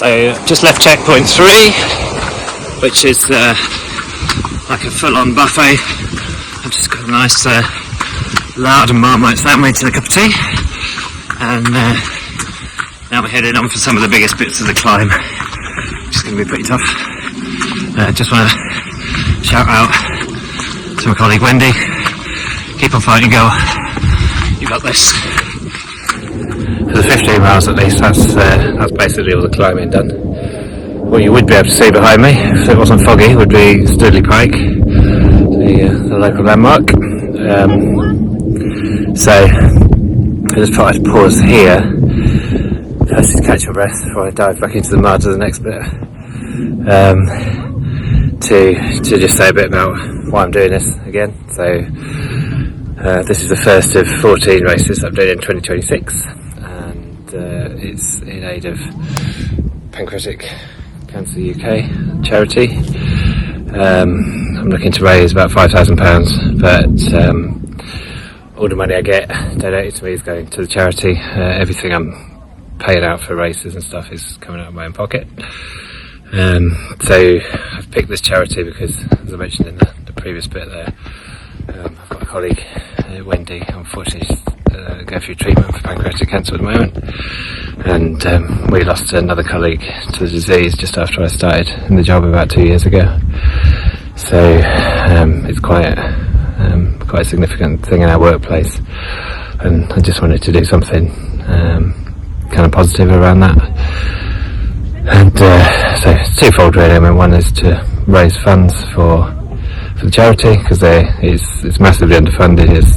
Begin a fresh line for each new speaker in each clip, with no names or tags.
So just left checkpoint 3, which is like a full-on buffet. I've just got a nice lard and Marmite sandwich and a cup of tea, and now we're headed on for some of the biggest bits of the climb, which is going to be pretty tough. Just want to shout out to my colleague Wendy. Keep on fighting, girl. You got this. For the 15 miles at least, that's basically all the climbing done. What you would be able to see behind me, if it wasn't foggy, would be Studley Pike, the local landmark. So I just thought I'd pause here, first to catch my breath before I dive back into the mud of the next bit, to just say a bit about why I'm doing this again. So this is the first of 14 races I'm doing in 2026, and it's in aid of Pancreatic Cancer UK charity. I'm looking to raise about £5,000, but all the money I get donated to me is going to the charity. Everything I'm paying out for races and stuff is coming out of my own pocket. So I've picked this charity because, as I mentioned in the previous bit there, I've got a colleague, Wendy, unfortunately she's going through treatment for pancreatic cancer at the moment, and we lost another colleague to the disease just after I started in the job about 2 years ago. So it's quite a significant thing in our workplace, and I just wanted to do something kind of positive around that. And so it's twofold really. I mean, one is to raise funds for the charity, because it's massively underfunded. It's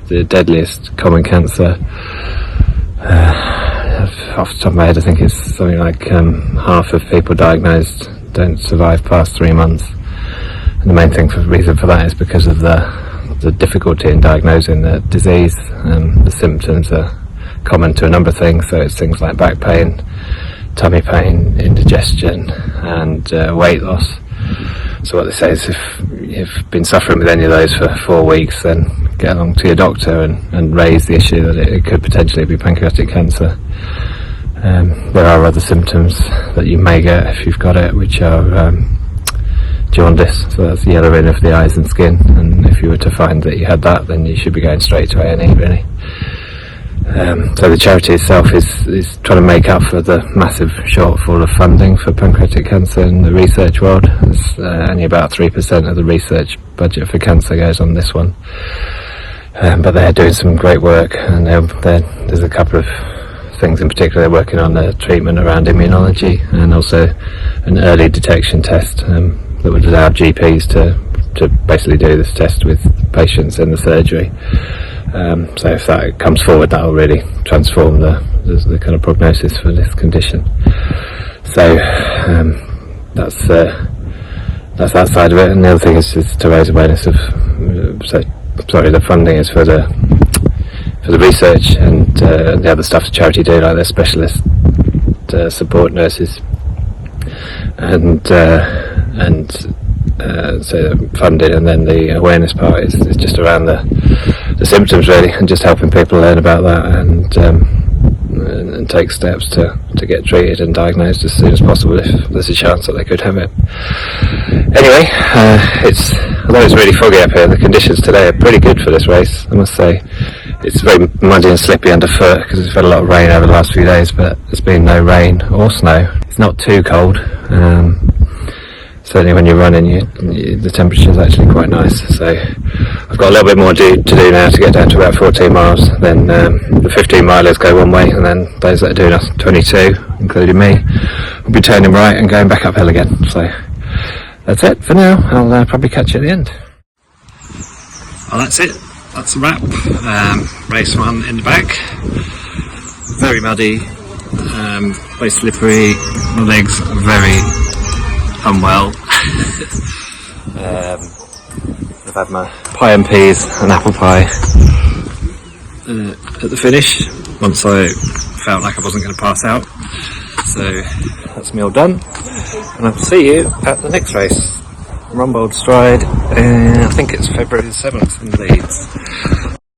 the deadliest common cancer. Off the top of my head, I think it's something like half of people diagnosed don't survive past 3 months. And the main reason for that is because of the difficulty in diagnosing the disease. The symptoms are common to a number of things, so it's things like back pain, tummy pain, indigestion, and weight loss. So what they say is, if you've been suffering with any of those for 4 weeks, then get along to your doctor and raise the issue that it could potentially be pancreatic cancer. There are other symptoms that you may get if you've got it, which are jaundice, so that's the yellowing of the eyes and skin, and if you were to find that you had that, then you should be going straight to A&E really. So the charity itself is trying to make up for the massive shortfall of funding for pancreatic cancer in the research world. There's only about 3% of the research budget for cancer goes on this one, but they're doing some great work, and there's a couple of things in particular. They're working on a treatment around immunology, and also an early detection test that would allow GPs to basically do this test with patients in the surgery. So if that comes forward, that will really transform the kind of prognosis for this condition. So that's that side of it, and the other thing is to raise awareness of. The funding is for the research, and the other stuff the charity do, like their specialist support nurses, and so funding, and then the awareness part is just around the symptoms really, and just helping people learn about that, and take steps to get treated and diagnosed as soon as possible if there's a chance that they could have it. Anyway, although it's really foggy up here, the conditions today are pretty good for this race, I must say. It's very muddy and slippy underfoot because it's had a lot of rain over the last few days, but there's been no rain or snow. It's not too cold. Certainly when you're running, the temperature is actually quite nice. So I've got a little bit more to do now to get down to about 14 miles. Then the 15 milers go one way, and then those that are doing 22, including me, will be turning right and going back uphill again. So that's it for now. I'll probably catch you at the end. Well, that's it. That's a wrap. Race 1 in the back. Very muddy, very slippery. My legs are very unwell. I've had my pie and peas and apple pie at the finish once I felt like I wasn't going to pass out. So that's me all done, and I'll see you at the next race, Rumbold Stride, I think it's February the 7th in Leeds.